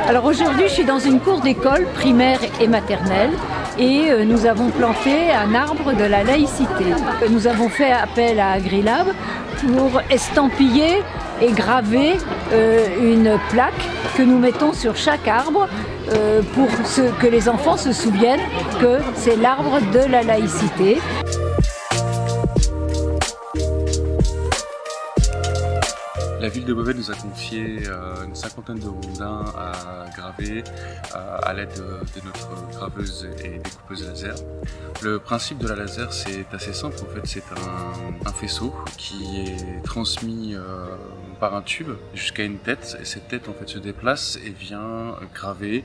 Alors aujourd'hui, je suis dans une cour d'école primaire et maternelle et nous avons planté un arbre de la laïcité. Nous avons fait appel à AgriLab pour estampiller et graver une plaque que nous mettons sur chaque arbre pour que les enfants se souviennent que c'est l'arbre de la laïcité. La ville de Beauvais nous a confié une cinquantaine de rondins à graver à l'aide de notre graveuse et découpeuse laser. Le principe de la laser, c'est assez simple. En fait, c'est un faisceau qui est transmis par un tube jusqu'à une tête, et cette tête en fait se déplace et vient graver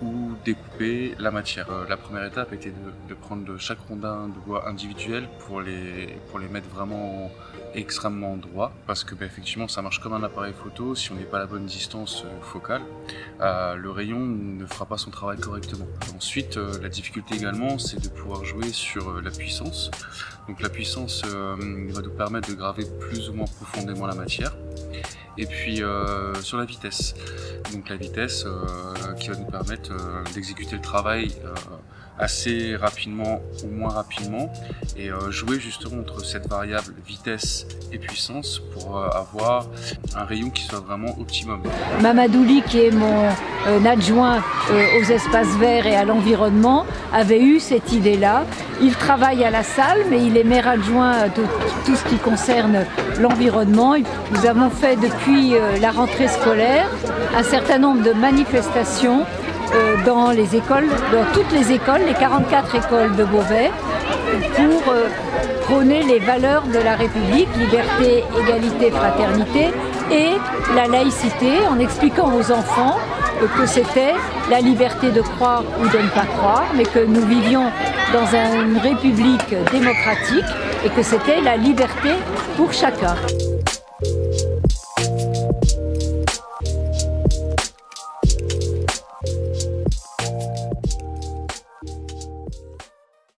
ou découper la matière. La première étape était de prendre chaque rondin de bois individuel pour les mettre vraiment extrêmement droit, parce que effectivement ça marche comme un appareil photo. Si on n'est pas à la bonne distance focale, le rayon ne fera pas son travail correctement. Ensuite, la difficulté également, c'est de pouvoir jouer sur la puissance. Donc la puissance va nous permettre de graver plus ou moins profondément la matière. Et puis sur la vitesse, donc la vitesse qui va nous permettre d'exécuter le travail assez rapidement ou moins rapidement, et jouer justement entre cette variable vitesse et puissance pour avoir un rayon qui soit vraiment optimum. Mamadouli, qui est mon adjoint aux espaces verts et à l'environnement, avait eu cette idée-là. Il travaille à la salle, mais il est maire adjoint de tout ce qui concerne l'environnement. Nous avons fait depuis la rentrée scolaire un certain nombre de manifestations dans les écoles, dans toutes les écoles, les 44 écoles de Beauvais, pour prôner les valeurs de la République, liberté, égalité, fraternité et la laïcité, en expliquant aux enfants que c'était la liberté de croire ou de ne pas croire, mais que nous vivions dans une république démocratique et que c'était la liberté pour chacun.